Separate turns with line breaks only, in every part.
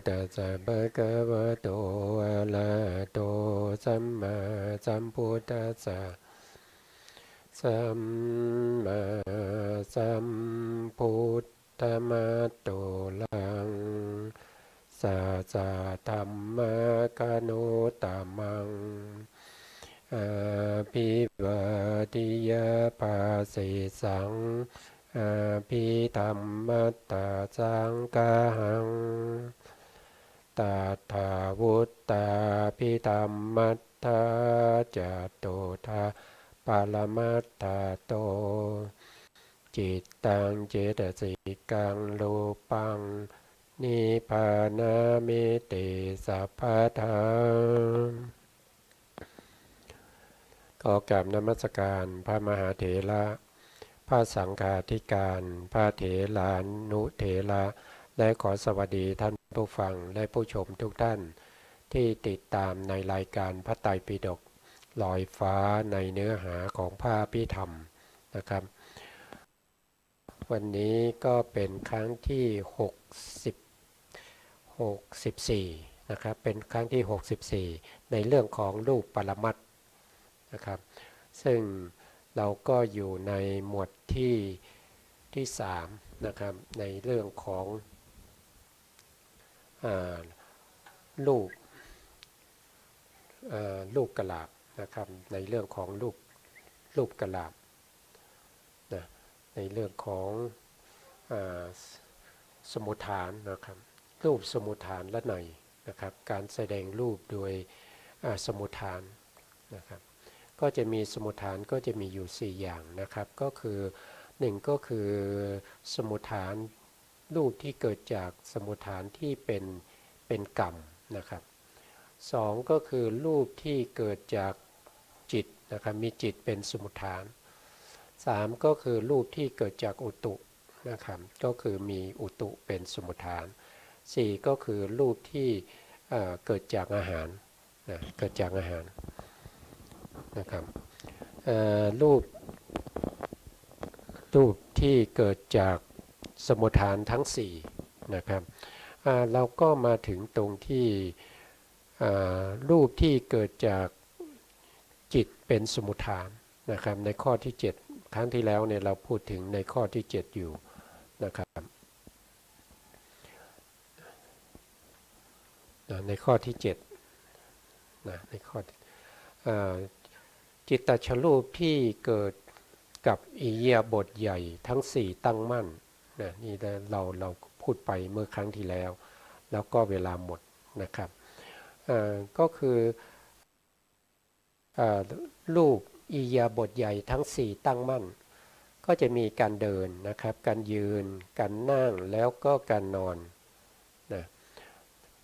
ตัสสะภะคะวะโตอะระหะโตสัมมาสัมพุทธัสสะสัมมาสัมพุทธมัตโตลังสัสสะธัมมะกะโนตมังอาภิวาทิยาภาสิสังอาภิธรรมัตตาสังฆังตถาวุตตาภิธรรมัตถาจตุธาปรมัตถาโตจิตตังเจตสิกังรูปังนิพพานามิติสัพพทาขอกราบนมัสการพระมหาเถระพระสังฆาธิการพระเถรานุเถระและขอสวัสดีท่านผู้ฟังและผู้ชมทุกท่านที่ติดตามในรายการพระไตรปิฎกลอยฟ้าในเนื้อหาของพระอภิธรรมนะครับวันนี้ก็เป็นครั้งที่64นะครับเป็นครั้งที่64ในเรื่องของรูปปรมัตถ์นะครับซึ่งเราก็อยู่ในหมวดที่3นะครับในเรื่องของรูปกลาบนะครับในเรื่องของรูปกลาบนะในเรื่องของสมุฏฐานนะครับรูปสมุฏฐานและในนะครับการแสดงรูปโดยสมุฏฐานนะครับก็จะมีสมุฏฐานก็จะมีอยู่4อย่างนะครับก็คือ1ก็คือสมุฏฐานรูปที่เกิดจากสมุฏฐานที่เป็นกรรมนะครับ2ก็คือรูปที่เกิดจากจิตนะครับมีจิตเป็นสมุฏฐาน3ก็คือรูปที่เกิดจากอุตุนะครับก็คือมีอุตุเป็นสมุฏฐาน4ก็คือรูปที่เกิดจากอาหารนะเกิดจากอาหารนะครับรูปที่เกิดจากสมุฏฐานทั้ง4นะครับเราก็มาถึงตรงที่รูปที่เกิดจากจิตเป็นสมุฏฐานนะครับในข้อที่7ครั้งที่แล้วเนี่ยเราพูดถึงในข้อที่7อยู่นะครับในข้อที่7นะในข้อจิตตชรูปที่เกิดกับอิริยาบถใหญ่ทั้ง4ตั้งมั่นนะนี่เราพูดไปเมื่อครั้งที่แล้วแล้วก็เวลาหมดนะครับก็คือรูปอิริยาบถใหญ่ทั้ง4ตั้งมั่นก็จะมีการเดินนะครับการยืนการนั่งแล้วก็การนอนนะ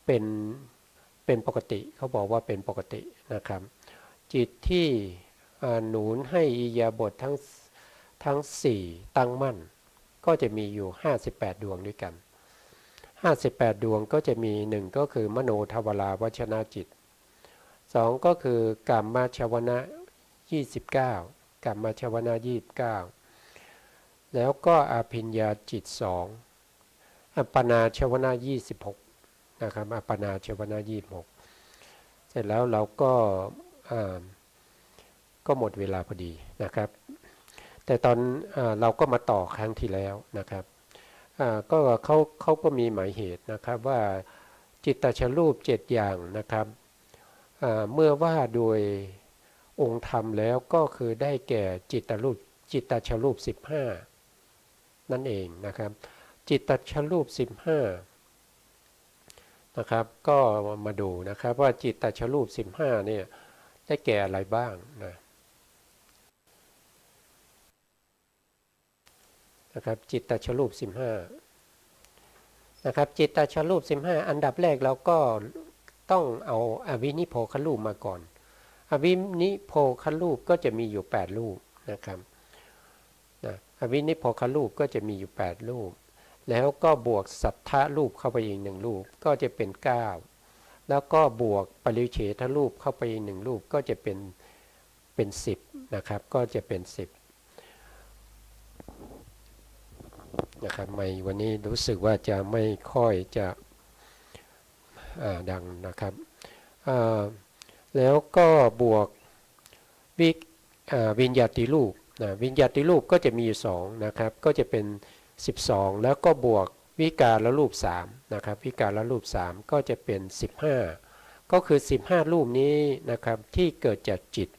เป็นปกติเขาบอกว่าเป็นปกตินะครับจิตที่หนุนให้อิริยาบถทั้ง4ตั้งมั่นก็จะมีอยู่58ดวงด้วยกัน58ดวงก็จะมี1ก็คือมโนทวาราวชนะจิต2ก็คือกามชวนะ29กามชวนะ29แล้วก็อาภิญญาจิต2อัปปนาชวนะ26นะครับอัปปนาชวนะ26เสร็จแล้วเราก็หมดเวลาพอดีนะครับแต่ตอนเราก็มาต่อครั้งที่แล้วนะครับก็เขาก็มีหมายเหตุนะครับว่าจิตตชรูป7อย่างนะครับเมื่อว่าโดยองค์ธรรมแล้วก็คือได้แก่จิตตชรูป15นั่นเองนะครับจิตตชรูป15นะครับก็มาดูนะครับว่าจิตตชรูป15เนี่ยได้แก่อะไรบ้างนะครับจิตตชรูป15นะครับจิตตชรูป15อันดับแรกเราก็ต้องเอาอวินิโพครูปมาก่อนอวินิโพครูปก็จะมีอยู่8รูปนะครับอวินิโพครูปก็จะมีอยู่8รูปแล้วก็บวกสัทธารูปเข้าไปอีก1รูปก็จะเป็น9แล้วก็บวกปริเฉทรูปเข้าไปอีก1รูปก็จะเป็น10นะครับก็จะเป็น10นะครับวันนี้รู้สึกว่าจะไม่ค่อยจะ ดังนะครับแล้วก็บวกวิวิญญาติรูปนะวิญญาติรูปก็จะมีอยู่2นะครับก็จะเป็น12แล้วก็บวกวิการละรูป3นะครับวิการละรูป3ก็จะเป็น15ก็คือ15รูปนี้นะครับที่เกิดจากจิต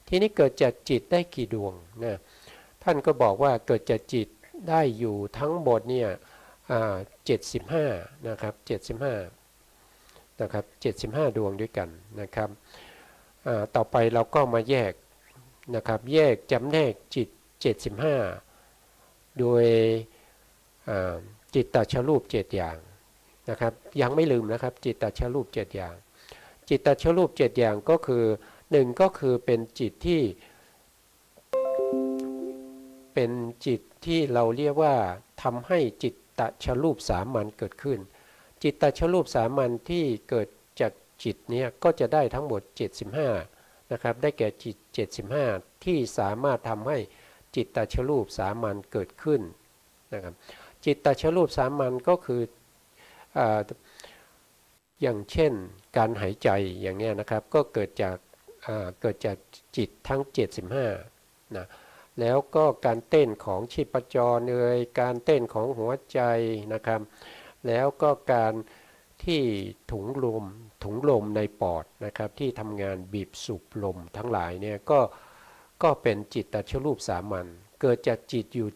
ทีนี้เกิดจากจิตได้กี่ดวงนะท่านก็บอกว่าเกิดจากจิตได้อยู่ทั้งหมดเนี่ย75นะครับ75นะครับ75ดวงด้วยกันนะครับต่อไปเราก็มาแยกนะครับแยกจำแนกจิต75โดยจิตตชรูป7อย่างนะครับยังไม่ลืมนะครับจิตตชรูป7อย่างจิตตชรูป7อย่างก็คือ1ก็คือเป็นจิตที่เราเรียกว่าทำให้จิตตชรูปสามัญเกิดขึ้นจิตตชรูปสามัญที่เกิดจากจิตนี้ก็จะได้ทั้งหมด75นะครับได้แก่จิต75ที่สามารถทำให้จิตตชรูปสามัญเกิดขึ้นนะครับจิตตชรูปสามัญก็คืออย่างเช่นการหายใจอย่างนี้นะครับก็เกิดจากจิตทั้ง75นะแล้วก็การเต้นของชีพจรการเต้นของหัวใจนะครับแล้วก็การที่ถุงลมในปอดนะครับที่ทำงานบีบสูบลมทั้งหลายเนี่ยก็เป็นจิตตชรูปสามัญเกิดจากจิตอยู่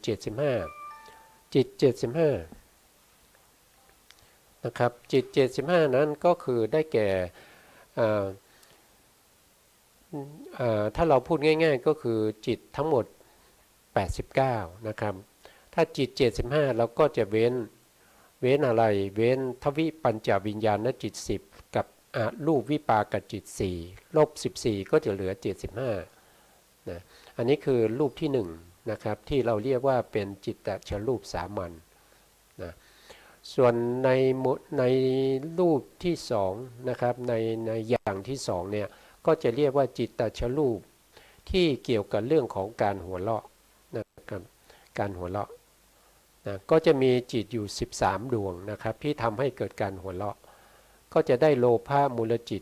75จิต75นะครับจิต75นั้นก็คือได้แก่ถ้าเราพูดง่ายๆก็คือจิตทั้งหมด89นะครับถ้าจิต75เราก็จะเว้นอะไรเว้นทวิปัญจวิญญาณจิต10กับรูปวิปากจิต4ลบ14ก็จะเหลือ75นะอันนี้คือรูปที่1นะครับที่เราเรียกว่าเป็นจิตตชรูปสามัญนะส่วนในรูปที่2นะครับในอย่างที่2เนี่ยก็จะเรียกว่าจิตตชรูปที่เกี่ยวกับเรื่องของการหัวเราะนะครับการหัวเราะนะก็จะมีจิตอยู่13ดวงนะครับที่ทำให้เกิดการหัวเราะก็จะได้โลภะมูลจิ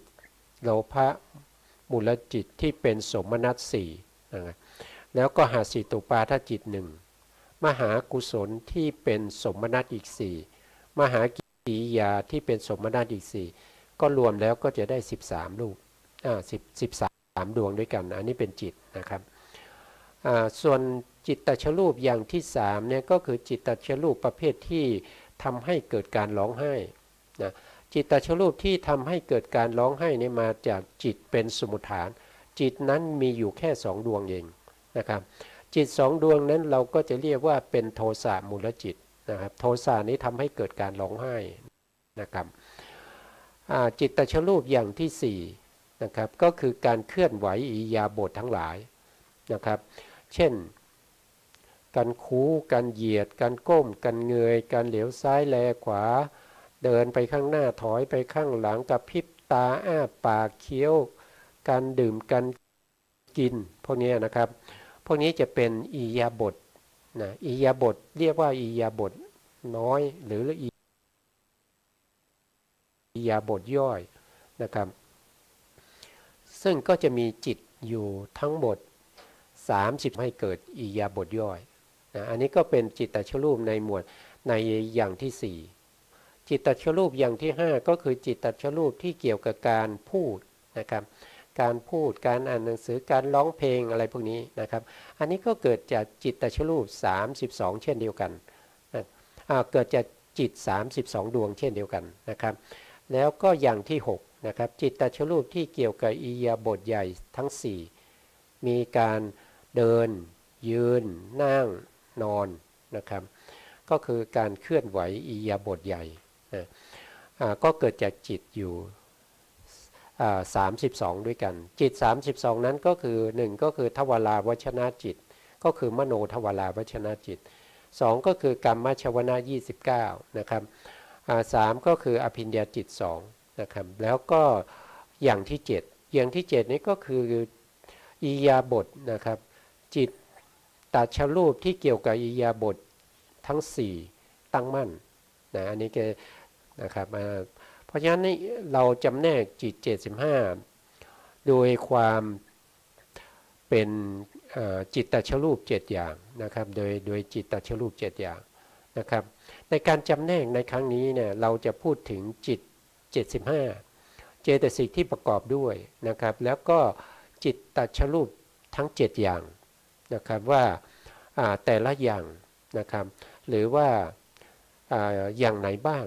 ตที่เป็นสมนัต4นะครับแล้วก็หาสิตุปาทจิต1มหากุศลที่เป็นสมนัตอีก4มหากิริยาที่เป็นสมนัตอีก4ก็รวมแล้วก็จะได้13รูป13ดวงด้วยกันอันนี้เป็นจิตนะครับส่วนจิตตชรูปอย่างที่3เนี่ยก็คือจิตตชรูปประเภทที่ทำให้เกิดการร้องไห้นะจิตตชรูปที่ทำให้เกิดการร้องไห้เนี่ยมาจากจิตเป็นสมุฏฐานจิตนั้นมีอยู่แค่2ดวงเองนะครับจิต2ดวงนั้นเราก็จะเรียกว่าเป็นโทสะมูลจิตนะครับโทสะนี้ทำให้เกิดการร้องไห้นะครับจิตตชรูปอย่างที่4นะครับก็คือการเคลื่อนไหวอิริยาบถทั้งหลายนะครับเช่นการคูการเหยียดการก้มการเงยการเหลียวซ้ายแลขวาเดินไปข้างหน้าถอยไปข้างหลังกระพริบตาอ้าปากเคี้ยวการดื่มการกินพวกนี้นะครับพวกนี้จะเป็นอิริยาบถนะอิริยาบถเรียกว่าอิริยาบถน้อยหรืออิริยาบถย่อยนะครับซึ่งก็จะมีจิตอยู่ทั้งหมด30ให้เกิดอิริยาบถย่อยนะอันนี้ก็เป็นจิตตชรูปในหมวดในอย่างที่4จิตตชรูปอย่างที่5ก็คือจิตตชรูปที่เกี่ยวกับการพูดนะครับการพูดการอ่านหนังสือการร้องเพลงอะไรพวกนี้นะครับอันนี้ก็เกิดจากจิตตชรูป32เช่นเดียวกันนะเกิดจากจิต32ดวงเช่นเดียวกันนะครับแล้วก็อย่างที่6นะครับจิตตชรูปที่เกี่ยวกับอิริยาบถใหญ่ทั้ง4มีการเดินยืนนั่งนอนนะครับก็คือการเคลื่อนไหวอิริยาบถใหญ่นะก็เกิดจากจิตอยู่32ด้วยกันจิต32นั้นก็คือ1ก็คือทวาราวชนะจิตก็คือมโนทวาราวชนะจิต2ก็คือกรรมชวนะ29นะครับ3ก็คืออภิญญาจิต2นะครับแล้วก็อย่างที่7อย่างที่7นี้ก็คืออิริยาบถนะครับจิตตชรูปที่เกี่ยวกับอิริยาบถทั้ง4ตั้งมั่นนะอันนี้ก็นะครับ เพราะฉะนั้นเราจำแนกจิต75โดยความเป็นจิตตชรูป7อย่างนะครับโดยจิตตชรูป7อย่างนะครับในการจำแนกในครั้งนี้เนี่ยเราจะพูดถึงจิต75เจตสิกที่ประกอบด้วยนะครับแล้วก็จิตตชรูปทั้ง7อย่างนะครับว่าแต่ละอย่างนะครับหรือว่าอย่างไหนบ้าง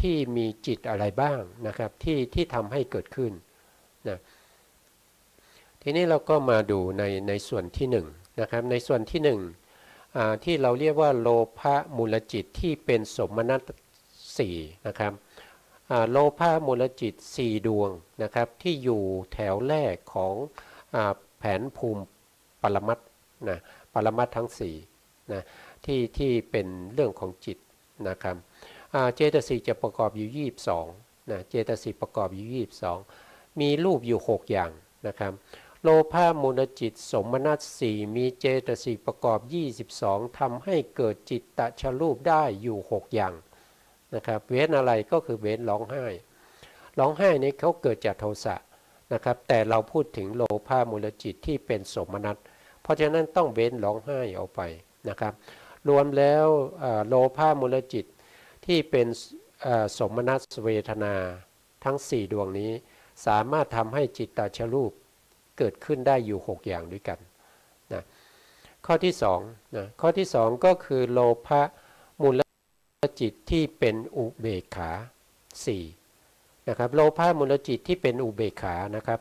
ที่มีจิตอะไรบ้างนะครับที่ทำให้เกิดขึ้นนะทีนี้เราก็มาดูในส่วนที่1นะครับในส่วนที่1ที่เราเรียกว่าโลภะมูลจิตที่เป็นสมนัต4นะครับโลภะมูลจิต4ดวงนะครับที่อยู่แถวแรกของแผนภูมิปรมัตถ์นะปรมัตถ์ทั้ง4นะที่เป็นเรื่องของจิตนะครับเจตสิกจะประกอบอยู่22นะเจตสิกประกอบอยู่22มีรูปอยู่6อย่างนะครับโลภะมูลจิตสมนัต4มีเจตสิกประกอบ22ทำให้เกิดจิตตชรูปได้อยู่6อย่างนะครับเว้นอะไรก็คือเว้นร้องไห้นี้เขาเกิดจากโทสะนะครับแต่เราพูดถึงโลภะมูลจิตที่เป็นสมนัตเพราะฉะนั้นต้องเว้นร้องไห้ออกไปนะครับรวมแล้วโลภะมูลจิตที่เป็นสมนัตเวทนาทั้ง4ดวงนี้สามารถทำให้จิตตชรูปเกิดขึ้นได้อยู่6อย่างด้วยกันนะข้อที่2นะข้อที่2ก็คือโลภะมูลจิตที่เป็นอุเบกขา4นะครับโลภะมูลจิตที่เป็นอุเบกขานะครับ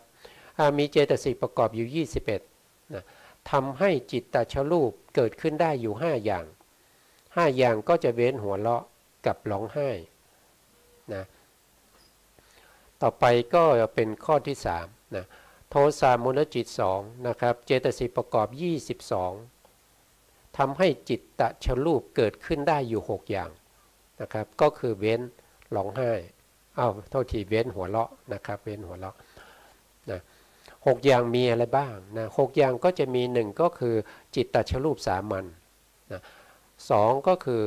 มีเจตสิกประกอบอยู่21นะทำให้จิตตชรูปเกิดขึ้นได้อยู่5อย่าง5อย่างก็จะเว้นหัวเราะกับร้องไห้นะต่อไปก็เป็นข้อที่3นะโทสะมูลจิต2นะครับเจตสิกประกอบ22ทำให้จิตตชรูปเกิดขึ้นได้อยู่6อย่างนะครับก็คือเว้นร้องไห้โทษทีเว้นหัวเราะนะครับเว้นหัวเราะนะ6อย่างมีอะไรบ้างนะ6อย่างก็จะมี1ก็คือจิตตชรูปสามัญนะ2ก็คือ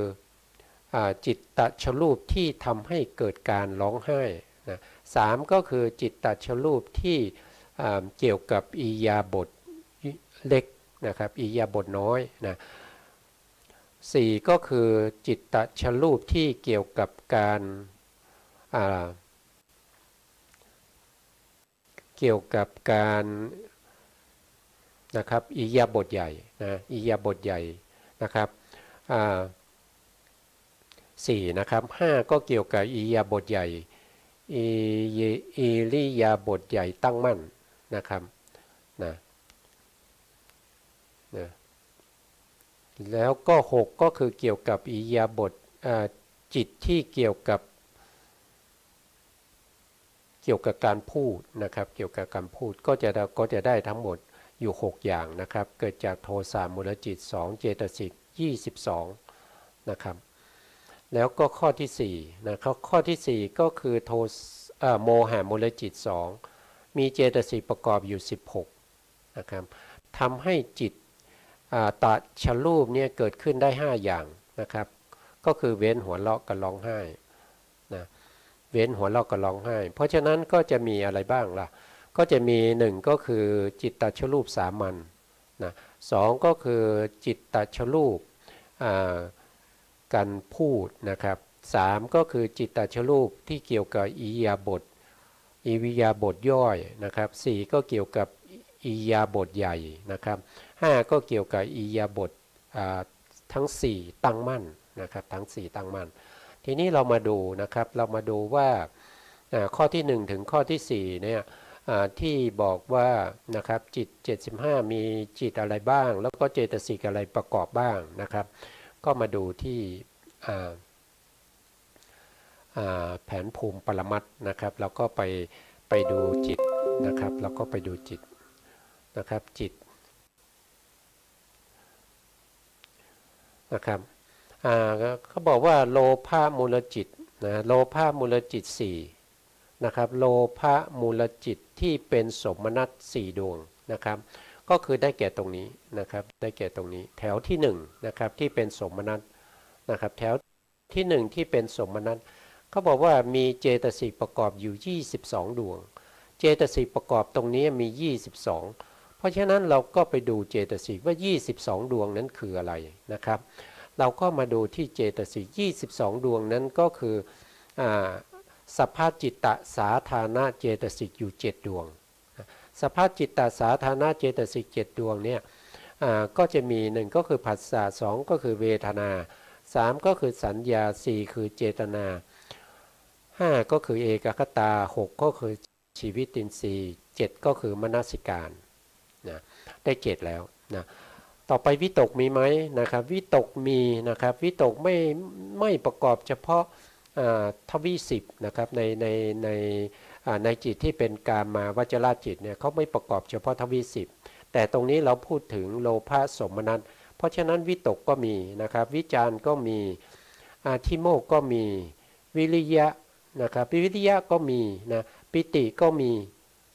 จิตตชรูปที่ทำให้เกิดการร้องไห้นะ3ก็คือจิตตชรูปที่เกี่ยวกับอิริยาบถเล็กนะครับอิริยาบถน้อยนะ4ก็คือจิตตชรูปที่เกี่ยวกับการนะครับอิริยาบถใหญ่นะอิริยาบถใหญ่นะครับ4นะครับ5ก็เกี่ยวกับอิริยาบถใหญ่อิริยาบถใหญ่ตั้งมั่นนะครับนะแล้วก็6ก็คือเกี่ยวกับอิริยาบถจิตที่เกี่ยวกับการพูดนะครับเกี่ยวกับการพูดก็จะได้ทั้งหมดอยู่6อย่างนะครับเกิดจากโทสะมูลจิต2เจตสิก22นะครับแล้วก็ข้อที่4นะครับข้อที่4ก็คือโมหะมูลจิต2มีเจตสิกประกอบอยู่16นะครับทำให้จิตตชรูปเนี่ยเกิดขึ้นได้5อย่างนะครับก็คือเว้นหัวเราะกับร้องไห้นะเว้นหัวเราะกับร้องไห้เพราะฉะนั้นก็จะมีอะไรบ้างล่ะก็จะมี1ก็คือจิตตชรูปสามัญนะ2ก็คือจิตตชรูปการพูดนะครับ3ก็คือจิตตชรูปที่เกี่ยวกับอิริยาบถย่อยนะครับ4ก็เกี่ยวกับอิริยาบถใหญ่นะครับ5ก็เกี่ยวกับอิริยาบถทั้ง4ตั้งมั่นนะครับทั้ง4ตั้งมั่นทีนี้เรามาดูนะครับเรามาดูว่าข้อที่1ถึงข้อที่4เนี่ยที่บอกว่านะครับจิต75มีจิตอะไรบ้างแล้วก็เจตสิกอะไรประกอบบ้างนะครับก็มาดูที่แผนภูมิปรมัตถ์นะครับแล้วก็ไปดูจิตนะครับแล้วก็ไปดูจิตนะครับจิตนะครับเขาบอกว่าโลภะมูลจิตนะโลภะมูลจิต4นะครับโลภะมูลจิตที่เป็นสมนัต4ดวงนะครับก็คือได้แก่ตรงนี้นะครับได้แก่ตรงนี้แถวที่1นะครับที่เป็นสมนัตนะครับแถวที่1ที่เป็นสมนัต เขาบอกว่ามีเจตสิกประกอบอยู่22ดวงเจตสิกประกอบตรงนี้มี22เพราะฉะนั้นเราก็ไปดูเจตสิกว่า22ดวงนั้นคืออะไรนะครับเราก็มาดูที่เจตสิก22ดวงนั้นก็คือสภาพจิตตสาธารณเจตสิกอยู่7ดวงสภาพจิตตสาธารณเจตสิก7ดวงเนี่ยก็จะมี1ก็คือผัสสะ2ก็คือเวทนา3ก็คือสัญญา4คือเจตนา5ก็คือเอกคตา6ก็คือชีวิตินทรีย์7ก็คือมนสิการนะได้7แล้วนะต่อไปวิตกมีไหมนะครับวิตกมีนะครับวิตกไม่ประกอบเฉพาะทวี10นะครับในจิตที่เป็นกามาวจรจิตเนี่ยเขาไม่ประกอบเฉพาะทวี10แต่ตรงนี้เราพูดถึงโลภะสมนัสเพราะฉะนั้นวิตกก็มีนะครับวิจารก็มีทิโมกก็มีวิริยะนะครับวิริยะก็มีนะปิติก็มี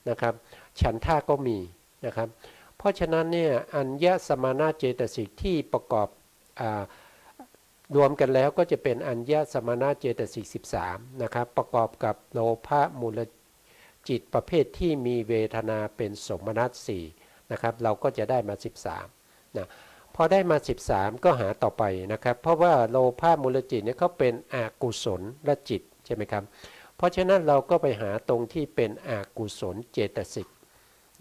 นะครับฉันทะก็มีนะครับเพราะฉะนั้นเนี่ยอัญญสมานาเจตสิกที่ประกอบรวมกันแล้วก็จะเป็นอัญญสมานาเจตสิก13นะครับประกอบกับโลภะมูลจิตประเภทที่มีเวทนาเป็นสมนัส4นะครับเราก็จะได้มา13นะพอได้มา13ก็หาต่อไปนะครับเพราะว่าโลภะมูลจิตเนี่ยเขาเป็นอกุศลละจิตใช่ไหมครับเพราะฉะนั้นเราก็ไปหาตรงที่เป็นอกุศลเจตสิก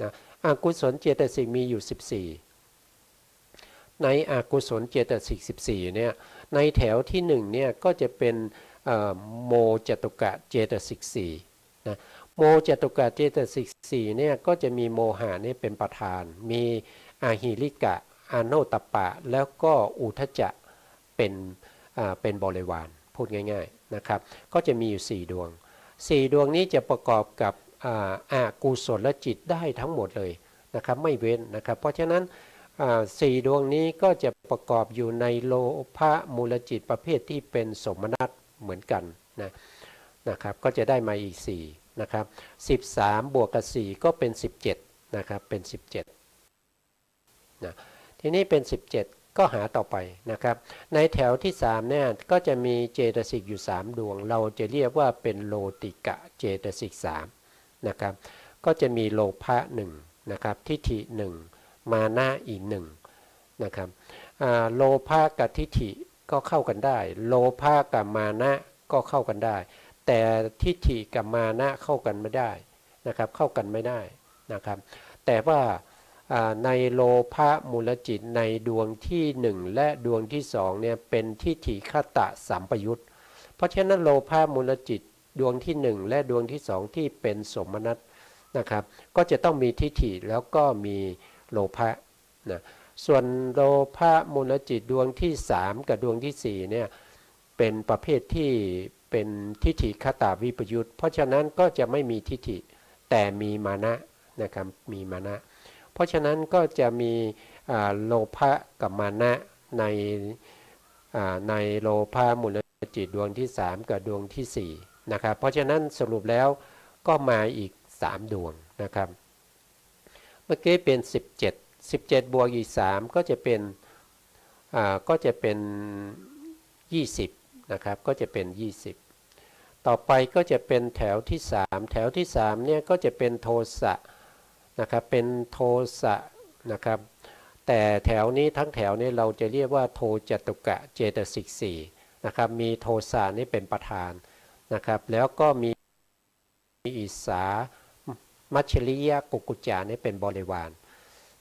นะอกุศลเจตสิกมีอยู่14ในอกุศลเจตสิก14เนี่ยในแถวที่1เนี่ยก็จะเป็นโมจตุกะเจตสิก4นะโมจตุกะเจตสิก4เนี่ยก็จะมีโมหะนี่เป็นประธานมีอาหิริกะอโนตปะแล้วก็อุทจจะเป็นบริวารพูดง่ายๆนะครับก็จะมีอยู่4ดวง4ดวงนี้จะประกอบกับอกุศลจิตได้ทั้งหมดเลยนะครับไม่เว้นนะครับเพราะฉะนั้น4ดวงนี้ก็จะประกอบอยู่ในโลภะมูลจิตประเภทที่เป็นสมนัตเหมือนกันนะครับก็จะได้มาอีก4นะครับ13บวกกับ4ก็เป็น17นะครับเป็น17นะทีนี้เป็น17ก็หาต่อไปนะครับในแถวที่3เนี่ยก็จะมีเจตสิกอยู่3ดวงเราจะเรียกว่าเป็นโลติกะเจตสิก3นะครับก็จะมีโลภะ1นะครับทิฏฐิ1มานะอีก1นะครับโลภะกับทิฏฐิก็เข้ากันได้โลภะกับมานะก็เข้ากันได้แต่ทิฏฐิกับมานะเข้ากันไม่ได้นะครับเข้ากันไม่ได้นะครับแต่ว่าในโลภะมูลจิตในดวงที่1และดวงที่2เนี่ยเป็นทิฏฐิคตะสัมปยุตเพราะฉะนั้นโลภะมูลจิตดวงที่1และดวงที่2ที่เป็นสมนัตนะครับก็จะต้องมีทิฏฐิแล้วก็มีโลภะนะส่วนโลภะมูลจิตดวงที่3กับดวงที่4เนี่ยเป็นประเภทที่เป็นทิฏฐิคตาวิปยุตเพราะฉะนั้นก็จะไม่มีทิฏฐิแต่มีมานะนะครับมีมานะเพราะฉะนั้นก็จะมีโลภะกับมานะในโลภะมูลจิตดวงที่3กับดวงที่4นะครับเพราะฉะนั้นสรุปแล้วก็มาอีก3ดวงนะครับเมื่อกี้เป็น17บวกอีก3ก็จะเป็น20นะครับก็จะเป็น20ต่อไปก็จะเป็นแถวที่3แถวที่3เนี่ยก็จะเป็นโทสะนะครับเป็นโทสะนะครับแต่แถวนี้ทั้งแถวนี้เราจะเรียกว่าโทจตุกะเจตสิก4นะครับมีโทสะนี่เป็นประธานนะครับแล้วก็มีอิสามัชริยะกุกุจจานี่เป็นบริวาร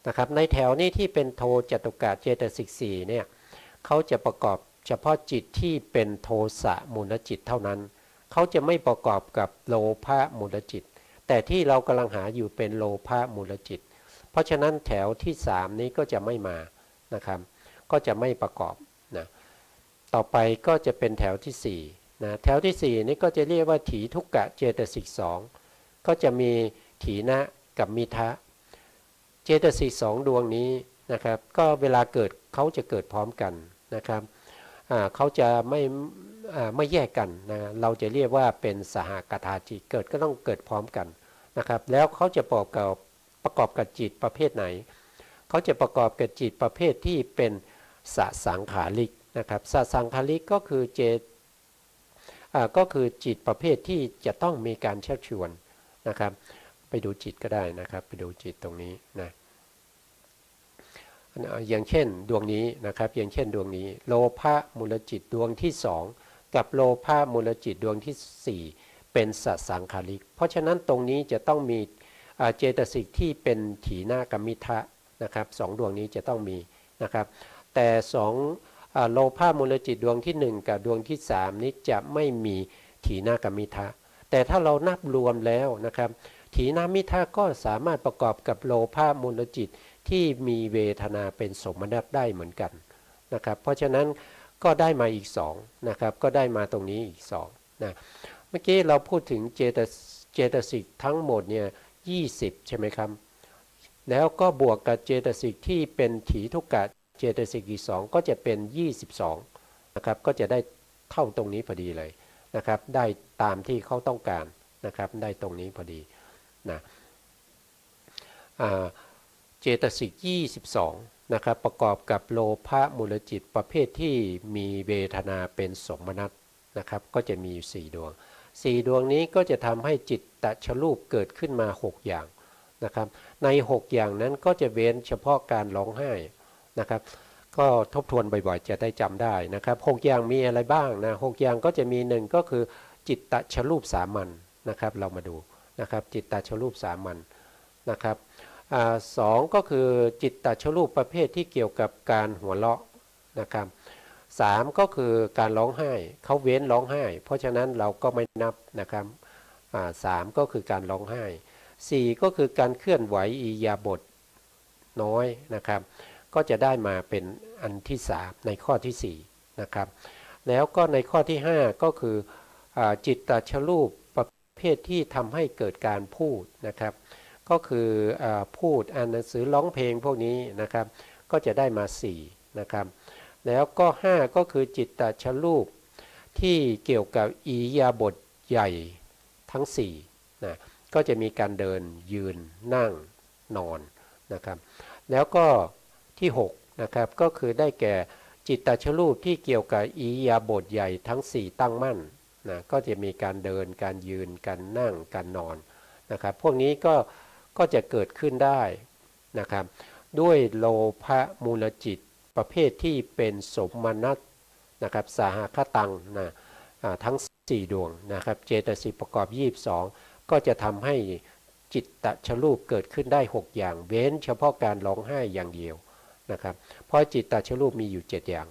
นะครับในแถวนี้ที่เป็นโทจตุกะเจตสิก4เนี่ยเขาจะประกอบเฉพาะจิตที่เป็นโทสะมูลจิตเท่านั้นเขาจะไม่ประกอบกับโลภะมูลจิตแต่ที่เรากำลังหาอยู่เป็นโลภะมูลจิตเพราะฉะนั้นแถวที่3นี้ก็จะไม่มานะครับก็จะไม่ประกอบนะต่อไปก็จะเป็นแถวที่4นะแถวที่4นี้ก็จะเรียกว่าถีทุกกะเจตสิก2ก็จะมีถีนะกับมิทะเจตสิก2ดวงนี้นะครับก็เวลาเกิดเขาจะเกิดพร้อมกันนะครับเขาจะไม่แยกกันนะเราจะเรียกว่าเป็นสหกทาจิตเกิดก็ต้องเกิดพร้อมกันนะครับแล้วเขาจะประกอบกับจิตประเภทไหนเขาจะประกอบกับจิตประเภทที่เป็นสสังขาริกนะครับสสังขาริกก็คือ ก็คือจิตประเภทที่จะต้องมีการชักชวนนะครับไปดูจิตก็ได้นะครับไปดูจิตตรงนี้นะอย่างเช่นดวงนี้นะครับอย่างเช่นดวงนี้โลภะมูลจิตดวงที่2กับโลภะมูลจิตดวงที่4เป็นสัสังขาริกเพราะฉะนั้นตรงนี้จะต้องมีเจตสิกที่เป็นถีนากมิทะนะครับ2ดวงนี้จะต้องมีนะครับแต่โลภะมูลจิตดวงที่1กับดวงที่3นี้จะไม่มีถีนากมิทะแต่ถ้าเรานับรวมแล้วนะครับถีนามิทะก็สามารถประกอบกับโลภะมูลจิตที่มีเวทนาเป็นสมนัตได้เหมือนกันนะครับเพราะฉะนั้นก็ได้มาอีก2นะครับก็ได้มาตรงนี้อีก2นะเมื่อกี้เราพูดถึงเจตสิกทั้งหมดเนี่ย20ใช่ไหมครับแล้วก็บวกกับเจตสิกที่เป็นถีทุกกะเจตสิกอีก2ก็จะเป็น22นะครับก็จะได้เท่าตรงนี้พอดีเลยนะครับได้ตามที่เขาต้องการนะครับได้ตรงนี้พอดีนะเจตสิก22นะครับประกอบกับโลภะมูลจิตประเภทที่มีเวทนาเป็นสมนัตนะครับก็จะมี4ดวง4ดวงนี้ก็จะทำให้จิตตชรูปเกิดขึ้นมา6อย่างนะครับใน6อย่างนั้นก็จะเว้นเฉพาะการร้องไห้นะครับก็ทบทวนบ่อยๆจะได้จำได้นะครับ6อย่างมีอะไรบ้างนะ6อย่างก็จะมี1ก็คือจิตตชรูปสามัญนะครับเรามาดูนะครับจิตตชรูปสามัญนะครับ2ก็คือจิตตชรูปประเภทที่เกี่ยวกับการหัวเราะนะครับ3ก็คือการร้องไห้เขาเว้นร้องไห้เพราะฉะนั้นเราก็ไม่นับนะครับ3ก็คือการร้องไห้4ก็คือการเคลื่อนไหวอิริยาบถน้อยนะครับก็จะได้มาเป็นอันที่3ในข้อที่4นะครับแล้วก็ในข้อที่5ก็คือจิตตชรูปประเภทที่ทำให้เกิดการพูดนะครับก็คือพูดอ่านหนังสือร้องเพลงพวกนี้นะครับก็จะได้มา4นะครับแล้วก็5ก็คือจิตตชรูปที่เกี่ยวกับอิริยาบถใหญ่ทั้ง4นะก็จะมีการเดินยืนนั่งนอนนะครับแล้วก็ที่6นะครับก็คือได้แก่จิตตชรูปที่เกี่ยวกับอิริยาบถใหญ่ทั้ง4ตั้งมั่นนะก็จะมีการเดินการยืนการนั่งการนอนนะครับพวกนี้ก็จะเกิดขึ้นได้นะครับด้วยโลภะมูลจิตประเภทที่เป็นสมนัตนะครับสหคตังนะทั้ง4ดวงนะครับเจตสิกประกอบ22ก็จะทำให้จิตตชรูปเกิดขึ้นได้6อย่างเว้นเฉพาะการร้องไห้อย่างเดียวนะครับเพราะจิตตชรูปมีอยู่7อย่าง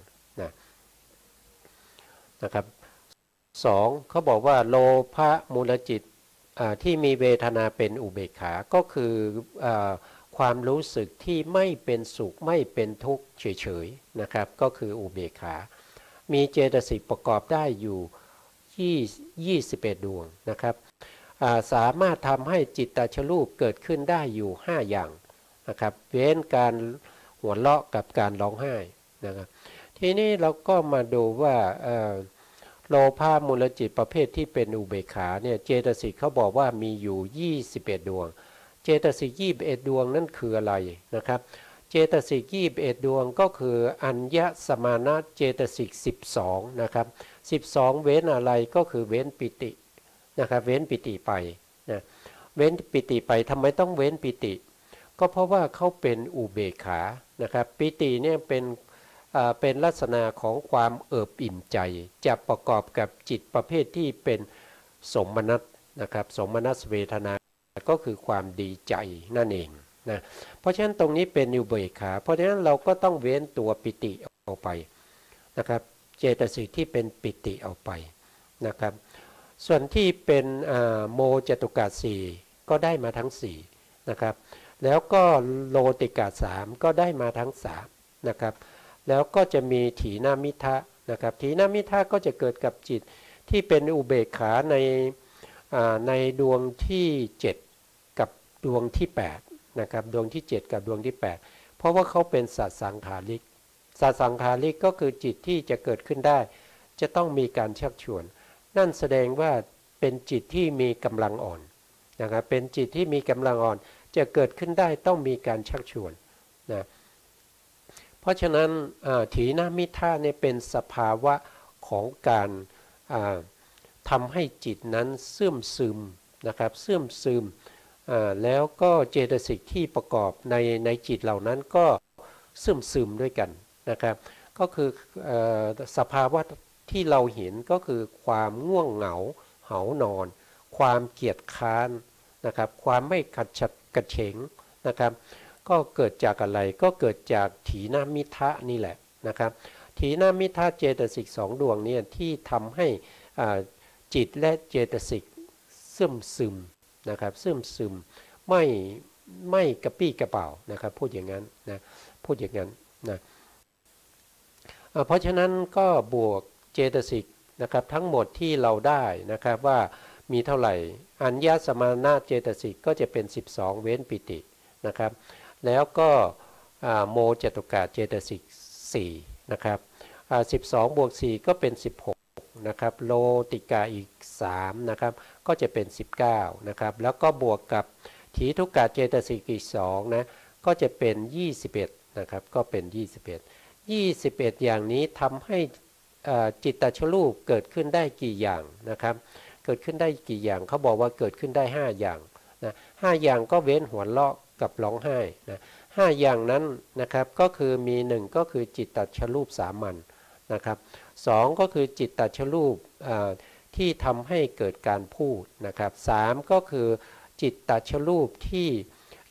นะครับ2เขาบอกว่าโลภะมูลจิตที่มีเวทนาเป็นอุเบกขาก็คือความรู้สึกที่ไม่เป็นสุขไม่เป็นทุกข์เฉยๆนะครับก็คืออุเบกขามีเจตสิกประกอบได้อยู่21ดวงนะครับสามารถทำให้จิตตชรูปเกิดขึ้นได้อยู่5อย่างนะครับเว้นการหัวเราะกับการร้องไห้นะครับทีนี้เราก็มาดูว่าโลภะมูลจิตประเภทที่เป็นอุเบกขาเนี่ยเจตสิกเขาบอกว่ามีอยู่21ดวงเจตสิก21ดวงนั่นคืออะไรนะครับเจตสิก21ดวงก็คืออัญญสมานะเจตสิก12นะครับ12เว้นอะไรก็คือเว้นปิตินะครับเว้นปิติไปนะเว้นปิติไปทำไมต้องเว้นปิติก็เพราะว่าเขาเป็นอุเบกขานะครับปิติเนี่ยเป็นลักษณะของความเอิบอิ่มใจจะประกอบกับจิตประเภทที่เป็นสมนัตนะครับสมนัสเวทนาก็คือความดีใจนั่นเองนะเพราะฉะนั้นตรงนี้เป็นอุเบกขาเพราะฉะนั้นเราก็ต้องเว้นตัวปิติออกไปนะครับเจตสิกที่เป็นปิติออกไปนะครับส่วนที่เป็นโมจตุกะ4ก็ได้มาทั้ง4นะครับแล้วก็โลติกะ3ก็ได้มาทั้ง3นะครับแล้วก็จะมีถีนามิทะนะครับถีนามิทะก็จะเกิดกับจิตที่เป็นอุเบกขาในดวงที่7กับดวงที่8นะครับดวงที่7กับดวงที่8เพราะว่าเขาเป็นสัตสังขาริกสัตสังขาริกก็คือจิตที่จะเกิดขึ้นได้จะต้องมีการชักชวนนั่นแสดงว่าเป็นจิตที่มีกำลังอ่อนนะครับเป็นจิตที่มีกำลังอ่อนจะเกิดขึ้นได้ต้องมีการชักชวนนะเพราะฉะนั้นถีนมิทะเนี่ยเป็นสภาวะของการ ทำให้จิตนั้นเสื่อมซึมนะครับเสื่อมซึมแล้วก็เจตสิกที่ประกอบในจิตเหล่านั้นก็เสื่อมซึมด้วยกันนะครับก็คือสภาวะที่เราเห็นก็คือความง่วงเหงาเหานอนความเกียจค้านนะครับความไม่กระเฉงนะครับก็เกิดจากอะไรก็เกิดจากถีนมิทะนี่แหละนะครับถีนมิทะเจตสิกสองดวงเนี่ยที่ทำให้จิตและเจตสิกเสื่อมซึมนะครับเสื่อมซึมไม่กระปี้กระเป๋านะครับพูดอย่างนั้นนะพูดอย่างนั้นนะเพราะฉะนั้นก็บวกเจตสิกนะครับทั้งหมดที่เราได้นะครับว่ามีเท่าไหร่อัญญสมานะเจตสิกก็จะเป็น12เว้นปิตินะครับแล้วก็โมจตุกะเจตสิก4นะครับ12บวก4ก็เป็น16นะครับโลติกาอีก3นะครับก็จะเป็น19นะครับแล้วก็บวกกับถีทุกะเจตสิกอีก2นะก็จะเป็น21นะครับก็เป็น21อย่างนี้ทำให้จิตตชรูปเกิดขึ้นได้กี่อย่างนะครับเกิดขึ้นได้กี่อย่างเขาบอกว่าเกิดขึ้นได้5อย่างนะ5อย่างก็เว้นหัวเราะกับร้องไห้นะ5อย่างนั้นนะครับก็คือมี1ก็คือจิตตชรูปสามัญนะครับ2ก็คือจิตตชรูปที่ทำให้เกิดการพูดนะครับ3ก็คือจิตตชรูปที่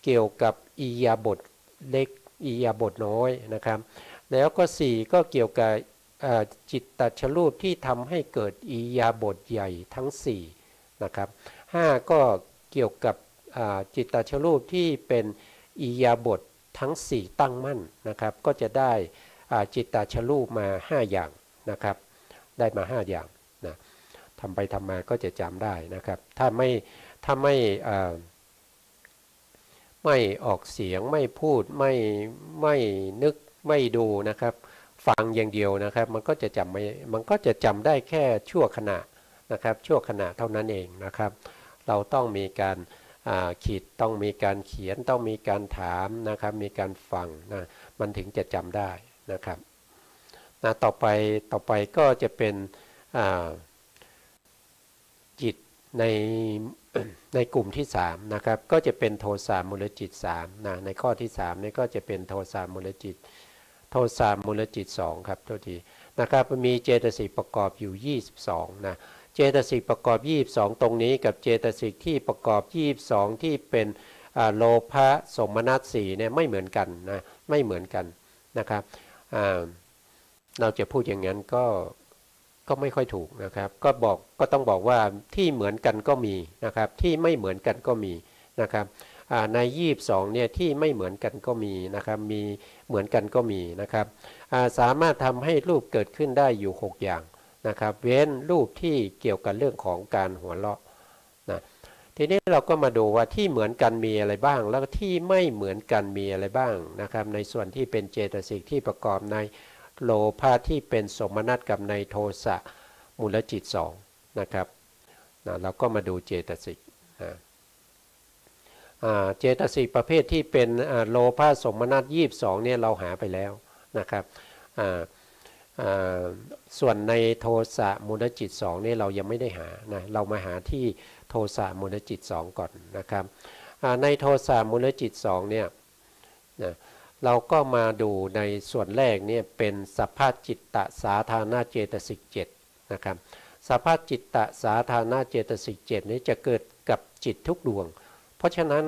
เกี่ยวกับอิริยาบถเล็กอิริยาบถน้อยนะครับแล้วก็4ก็เกี่ยวกับจิตตชรูปที่ทำให้เกิดอิริยาบถใหญ่ทั้ง4นะครับ5ก็เกี่ยวกับจิตตชรูปที่เป็นอิริยาบถทั้ง4ตั้งมั่นนะครับก็จะได้จิตตชรูปมา5อย่างนะครับได้มา5อย่างนะทำไปทำมาก็จะจำได้นะครับถ้าไม่ออกเสียงไม่พูดไม่นึกไม่ดูนะครับฟังอย่างเดียวนะครับมันก็จะจำได้แค่ชั่วขณะนะครับชั่วขณะเท่านั้นเองนะครับเราต้องมีการขีดต้องมีการเขียนต้องมีการถามนะครับมีการฟังนะมันถึงจะจำได้นะครับนะต่อไปก็จะเป็นจิตในกลุ่มที่3นะครับก็จะเป็นโทสะมูลจิต3นะในข้อที่3นี่ก็จะเป็นโทสะมูลจิต2ครับโทษทีนะครับมีเจตสิกประกอบอยู่22นะเจตสิกประกอบ22ตรงนี้กับเจตสิกที่ประกอบ22ที่เป็นโลภะสมนัส4เนี่ยไม่เหมือนกันนะไม่เหมือนกันนะครับเราจะพูดอย่างนั้นก็ไม่ค่อยถูกนะครับก็ต้องบอกว่าที่เหมือนกันก็มีนะครับที่ไม่เหมือนกันก็มีนะครับใน22เนี่ยที่ไม่เหมือนกันก็มีนะครับมีเหมือนกันก็มีนะครับสามารถทำให้รูปเกิดขึ้นได้อยู่6อย่างนะครับเว้นรูปที่เกี่ยวกับเรื่องของการหัวเราะนะทีนี้เราก็มาดูว่าที่เหมือนกันมีอะไรบ้างแล้วที่ไม่เหมือนกันมีอะไรบ้างนะครับในส่วนที่เป็นเจตสิกที่ประกอบในโลภะที่เป็นสมนัสกับในโทสะมูลจิต2นะครับเราก็มาดูเจตสิกเจตสิกประเภทที่เป็นโลภะสมนัส22เนี่ยเราหาไปแล้วนะครับส่วนในโทสะมูลจิต2นี่เรายังไม่ได้หานะเรามาหาที่โทสะมูลจิต2ก่อนนะครับในโทสะมูลจิต2เนี่ยนะเราก็มาดูในส่วนแรกเนี่ยเป็นสัพพจิตตสาธารณเจตสิก7นะครับสัพพจิตตสาธารณเจตสิก7นี้จะเกิดกับจิตทุกดวงเพราะฉะนั้น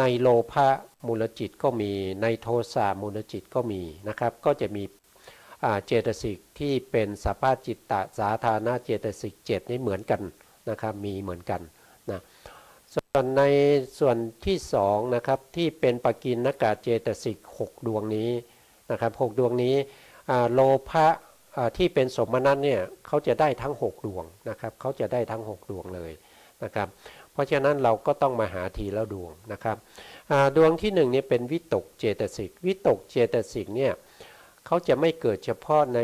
ในโลภะมูลจิตก็มีในโทสะมูลจิตก็มีนะครับก็จะมีเจตสิกที่เป็นสัพพจิตตสาธารณเจตสิก7นี้เหมือนกันนะครับมีเหมือนกันนะส่วนในส่วนที่2นะครับที่เป็นปกิณณกะเจตสิก6ดวงนี้นะครับ6ดวงนี้โลภะที่เป็นสมนัสเนี่ยเขาจะได้ทั้ง6ดวงนะครับเขาจะได้ทั้ง6ดวงเลยนะครับเพราะฉะนั้นเราก็ต้องมาหาทีละดวงนะครับดวงที่1เนี่ยเป็นวิตกเจตสิกวิตกเจตสิกเนี่ยเขาจะไม่เกิดเฉพาะใน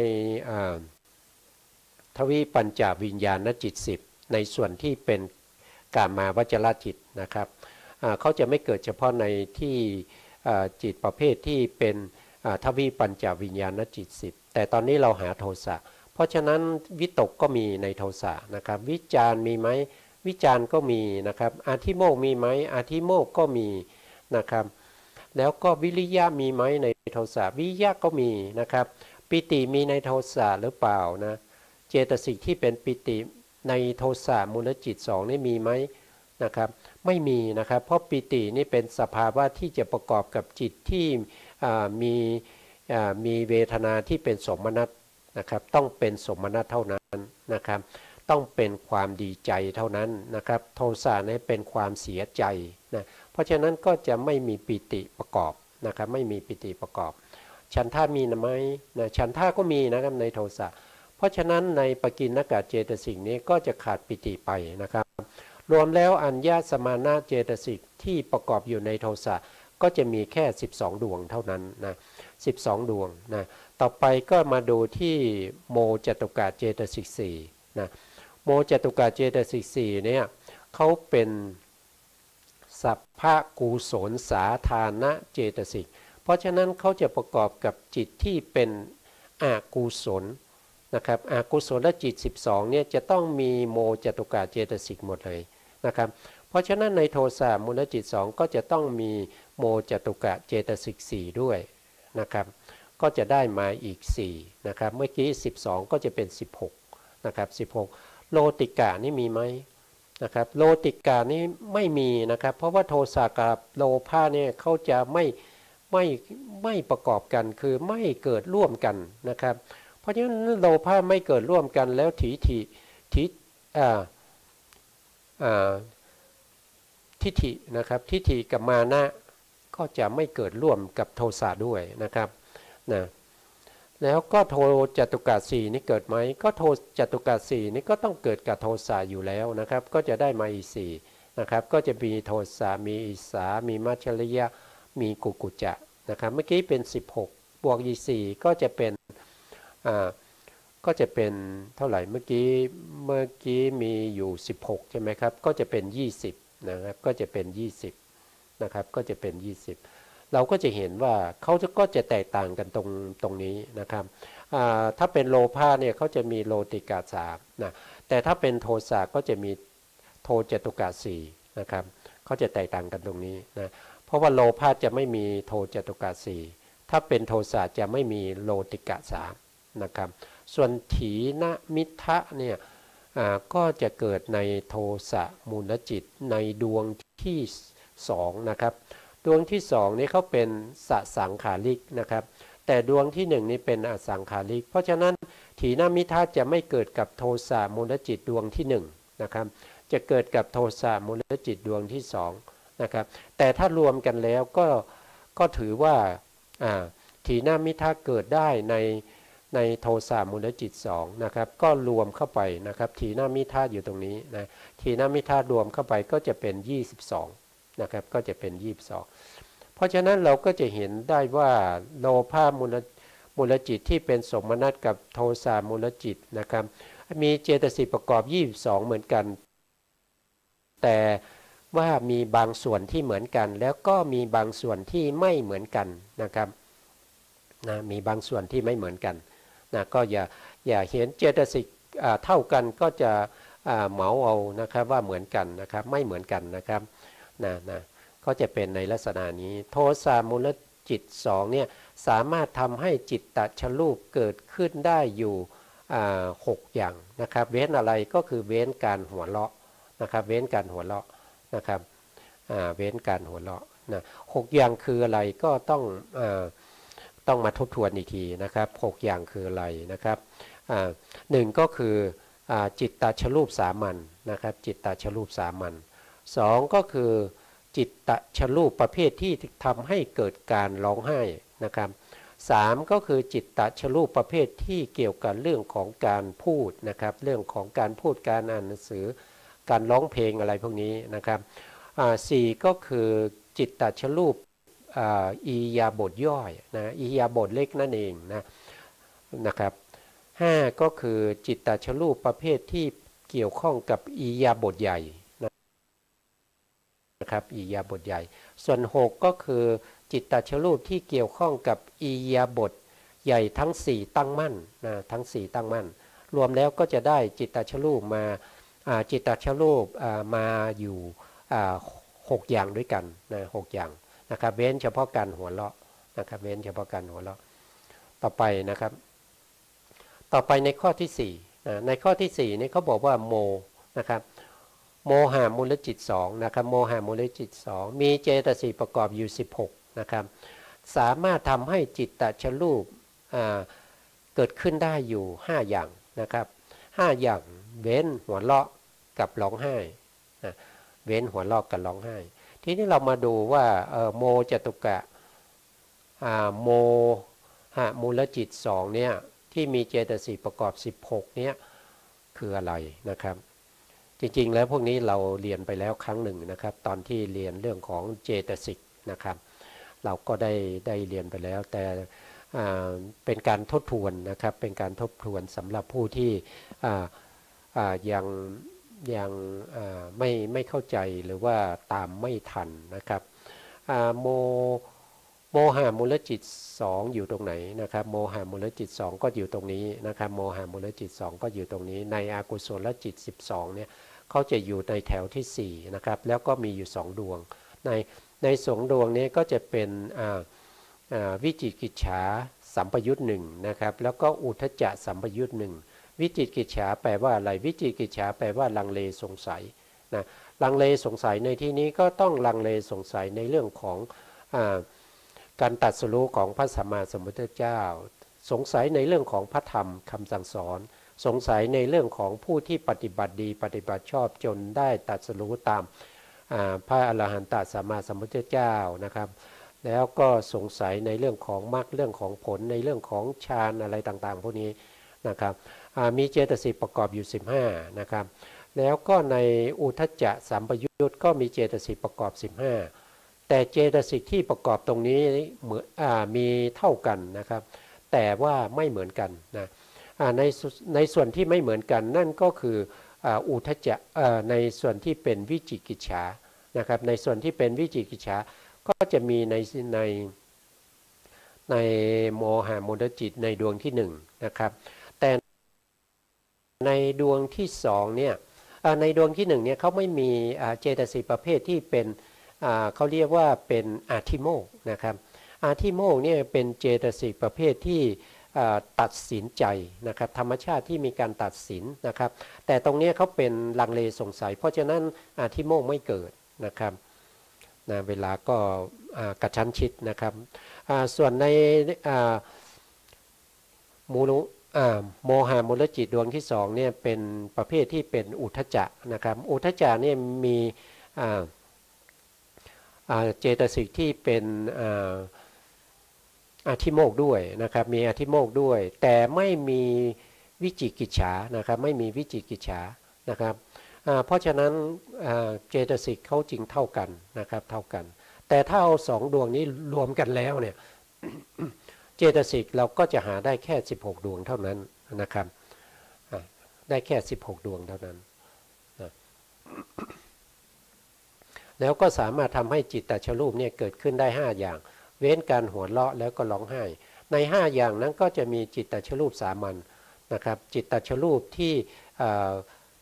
ทวิปัญจวิญญาณจิต10ในส่วนที่เป็นกามาวจรจิตนะครับเขาจะไม่เกิดเฉพาะในที่จิตประเภทที่เป็นทวิปัญจวิญญาณจิต10แต่ตอนนี้เราหาโทสะเพ เพราะฉะนั้นวิตกก็มีในโทสะนะครับวิจารมีไหมวิจารก็มีนะครับอาทิโมกมีไหมอาทิโมกก็มีนะครับแล้วก็วิริยะมีไหมในโทสะวิริยะก็มีนะครับปิติมีในโทสะหรือเปล่านะเจตสิกที่เป็นปิติในโทสะมูลจิตสองนี่มีไหมนะครับไม่มีนะครับเพราะปิตินี่เป็นสภาวะที่จะประกอบกับจิตที่มีเวทนาที่เป็นสมนัตนะครับต้องเป็นสมนัตเท่านั้นนะครับต้องเป็นความดีใจเท่านั้นนะครับโทสะนี่เป็นความเสียใจนะเพราะฉะนั้นก็จะไม่มีปิติประกอบนะครับไม่มีปิติประกอบฉันทะมีไหมนะฉันทะก็มีนะครับในโทสะเพราะฉะนั้นในปกิณกเจตสิกนี้ก็จะขาดปิติไปนะครับรวมแล้วอัญญสมานะเจตสิกที่ประกอบอยู่ในโทสะก็จะมีแค่12ดวงเท่านั้นนะ12ดวงนะต่อไปก็มาดูที่โมจตุกะเจตสิก4นะโมจตุกะเจตสิก4เนี่ยเขาเป็นสัพพะกุศลสาธานะเจตสิกเพราะฉะนั้นเขาจะประกอบกับจิตที่เป็นอกุศลนะครับอกุศลและจิต12เนี่ยจะต้องมีโมจตุกะเจตสิกหมดเลยนะครับเพราะฉะนั้นในโทสะมูลจิต2ก็จะต้องมีโมจตุกะเจตสิก4ด้วยนะครับก็จะได้มาอีก4นะครับเมื่อกี้12ก็จะเป็น16นะครับ16โลติกะนี่มีไหมนะครับโลติกะนี่ไม่มีนะครับเพราะว่าโทสะกับโลภะเนี่ยเขาจะไม่ประกอบกันคือไม่เกิดร่วมกันนะครับเพราะฉะนั้นโลภะไม่เกิดร่วมกันแล้วทิฏฐินะครับทิฏฐิกับมานะก็จะไม่เกิดร่วมกับโทสะด้วยนะครับนะแล้วก็โทจตุกะ4นี่เกิดไหมก็โทจตุกะ4นี่ก็ต้องเกิดกับโทสะอยู่แล้วนะครับก็จะได้มาอีก4นะครับก็จะมีโทสะมีอิสามีมัชฌริยะมีกุกุจจะนะครับเมื่อกี้เป็น16บวกอีก4ก็จะเป็นเท่าไหร่เมื่อกี้มีอยู่16ใช่ไหมครับก็จะเป็น20นะครับก็จะเป็น20นะครับก็จะเป็น20เราก็จะเห็นว่าเขาก็จะแตกต่างกันตรงนี้นะครับถ้าเป็นโลภะเนี่ยเขาจะมีโลติกะ3นะแต่ถ้าเป็นโทสะก็จะมีโทจตุกะ4นะครับเขาจะแตกต่างกันตรงนี้นะเพราะว่าโลภะจะไม่มีโทจตุกะ4ถ้าเป็นโทสะจะไม่มีโลติกะ3นะครับส่วนถีนมิทะเนี่ยก็จะเกิดในโทสะมูลจิตในดวงที่2นะครับดวงที่2นี้เขาเป็นสสังขาริกนะครับแต่ดวงที่1นี้เป็นอสังขาริกเพราะฉะนั้นถีนมิทะจะไม่เกิดกับโทสะมูลจิตดวงที่1นะครับจะเกิดกับโทสะมูลจิตดวงที่2นะครับแต่ถ้ารวมกันแล้วก็ถือว่าถีนมิทะเกิดได้ในโทสะมูลจิต2นะครับก็รวมเข้าไปนะครับถีนมิทะอยู่ตรงนี้นะถีนมิทะรวมเข้าไปก็จะเป็น22นะครับก็จะเป็น22เพราะฉะนั้นเราก็จะเห็นได้ว่าโลภะมูลจิตที่เป็นสมนัตกับโทสะมูลจิตนะครับมีเจตสิกประกอบ22เหมือนกันแต่ว่ามีบางส่วนที่เหมือนกันแล้วก็มีบางส่วนที่ไม่เหมือนกันนะครับนะมีบางส่วนที่ไม่เหมือนกันนะก็อย่าเห็นเจตสิกเท่ากันก็จะเหมาเอานะครับว่าเหมือนกันนะครับไม่เหมือนกันนะครับนะก็จะเป็นในลักษณะนี้โทสะมูลจิต2เนี่ยสามารถทำให้จิตตชรูปเกิดขึ้นได้อยู่6อย่างนะครับเว้นอะไรก็คือเว้นการหัวเราะนะครับเว้นการหัวเราะนะครับเว้นการหัวเราะนะ6อย่างคืออะไรก็ต้องมาทบทวนอีกทีนะครับ6อย่างคืออะไรนะครับ1ก็คือจิตตชรูปสามัญนะครับจิตตชรูปสามัญ2ก็คือจิตตชรูปประเภทที่ทำให้เกิดการร้องไห้นะครับ3ก็คือจิตตชรูปประเภทที่เกี่ยวกับเรื่องของการพูดนะครับเรื่องของการพูดการอ่านหนังสือการร้องเพลงอะไรพวกนี้นะครับ4ก็คือจิตตชรูปอิริยาบถย่อยนะอิริยาบถเล็กนั่นเองนะครับ5ก็คือจิตตชรูปประเภทที่เกี่ยวข้องกับอิริยาบถใหญ่นะครับอิริยาบถใหญ่ส่วน6ก็คือจิตตชรูปที่เกี่ยวข้องกับอิริยาบถใหญ่ทั้ง4ตั้งมั่นนะทั้ง4ตั้งมั่น รวมแล้วก็จะได้จิตตชรูปมาจิตตชรูปมาอยู่6อย่างด้วยกันนะ6อย่างนะครับเว้นเฉพาะการหัวเราะนะครับเว้นเฉพาะการหัวเราะต่อไปนะครับต่อไปในข้อที่4ในข้อที่4นี่เขาบอกว่าโมนะครับโมหะมูลจิต2นะครับโมหะมูลจิต2มีเจตสิกประกอบอยู่16นะครับสามารถทำให้จิตตชรูปเกิดขึ้นได้อยู่5อย่างนะครับ5อย่างเว้นหัวเราะกับร้องไห้เว้นหัวเราะกับร้องไห้ทีนี้เรามาดูว่าโมจตุกะโมหะมูลจิต2เนี่ยที่มีเจตสิกประกอบ16เนี่ยคืออะไรนะครับจริงๆแล้วพวกนี้เราเรียนไปแล้วครั้งหนึ่งนะครับตอนที่เรียนเรื่องของเจตสิกนะครับเราก็ได้เรียนไปแล้วแต่เป็นการทบทวนนะครับเป็นการทบทวนสำหรับผู้ที่ยังไม่เข้าใจหรือว่าตามไม่ทันนะครับโมหะมูลจิต2อยู่ตรงไหนนะครับโมหะมูลจิต2ก็อยู่ตรงนี้นะครับโมหะมูลจิต2ก็อยู่ตรงนี้ในอกุศลจิต12เนี่ยเขาจะอยู่ในแถวที่4นะครับแล้วก็มีอยู่2ดวงใน2ดวงนี้ก็จะเป็นวิจิกิจฉาสัมปยุตหนึ่งนะครับแล้วก็อุทธัจจะสัมปยุตหนึ่งวิจิกิจฉาแปลว่าอะไรวิจิกิจฉาแปลว่าลังเลสงสัยนะลังเลสงสัยในที่นี้ก็ต้องลังเลสงสัยในเรื่องของการตรัสรู้ของพระสัมมาสัมพุทธเจ้าสงสัยในเรื่องของพระธรรมคำสั่งสอนสงสัยในเรื่องของผู้ที่ปฏิบัติดีปฏิบัติชอบจนได้ตรัสรู้ตามพระอรหันตสัมมาสัมพุทธเจ้านะครับแล้วก็สงสัยในเรื่องของมรรคเรื่องของผลในเรื่องของฌานอะไรต่างๆพวกนี้นะครับมีเจตสิกประกอบอยู่15นะครับแล้วก็ในอุทธัจจะสัมปยุตก็มีเจตสิกประกอบ15แต่เจตสิกที่ประกอบตรงนี้เหมือนมีเท่ากันนะครับแต่ว่าไม่เหมือนกันนะในส่วนที่ไม่เหมือนกันนั่นก็คืออุทธัจจะในส่วนที่เป็นวิจิกิจฉานะครับในส่วนที่เป็นวิจิกิจฉาก็จะมีในโมหะมูลจิตในดวงที่1นะครับแต่ในดวงที่2เนี่ยในดวงที่1เนี่ยเขาไม่มีเจตสิกประเภทที่เป็นเขาเรียกว่าเป็นอาทิโมกนะครับอาทิโมกเนี่ยเป็นเจตสิกประเภทที่ตัดสินใจนะครับธรรมชาติที่มีการตัดสินนะครับแต่ตรงนี้เขาเป็นลังเลสงสัยเพราะฉะนั้นอาทิโมกไม่เกิดนะครับนะเวลาก็กระชั้นชิดนะครับส่วนในโมหะมูลจิตดวงที่2เนี่ยเป็นประเภทที่เป็นอุทธัจจะนะครับอุทธัจจะเนี่ยมีเจตสิกที่เป็นอธิโมกด้วยนะครับมีอธิโมกด้วยแต่ไม่มีวิจิกิจฉานะครับไม่มีวิจิกิจฉานะครับเพราะฉะนั้นเจตสิกเขาจริงเท่ากันนะครับเท่ากันแต่ถ้าเอา2ดวงนี้รวมกันแล้วเนี่ยเจตสิกเราก็จะหาได้แค่16ดวงเท่านั้นนะครับได้แค่16ดวงเท่านั้นนะแล้วก็สามารถทำให้จิตตชรูปเนี่ยเกิดขึ้นได้5อย่างเว้นการหัวเราะแล้วก็ร้องไห้ใน5อย่างนั้นก็จะมีจิตตชรูปสามัญนะครับจิตตชรูปที่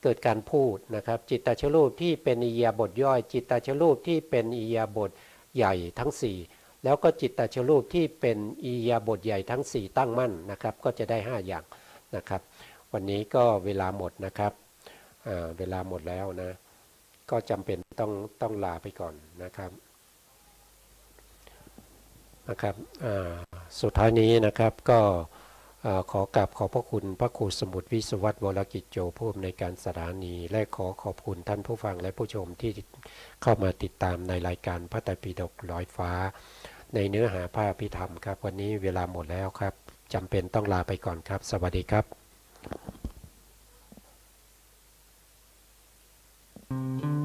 เกิดการพูดนะครับจิตตชรูปที่เป็นอิริยาบถย่อยจิตตชรูปที่เป็นอิริยาบถใหญ่ทั้ง4แล้วก็จิตตชรูปที่เป็นอิริยาบถใหญ่ทั้ง4ตั้งมั่นนะครับก็จะได้5อย่างนะครับวันนี้ก็เวลาหมดนะครับเวลาหมดแล้วนะก็จำเป็นต้องลาไปก่อนนะครับสุดท้ายนี้นะครับก็ขอกราบขอบพระคุณพระครูสมุทรวิศวัตรวรกิจโจผู้อำนวยการสถานีและขอขอบคุณท่านผู้ฟังและผู้ชมที่เข้ามาติดตามในรายการพระไตรปิฎกลอยฟ้าในเนื้อหาพระอภิธรรมครับวันนี้เวลาหมดแล้วครับจำเป็นต้องลาไปก่อนครับสวัสดีครับ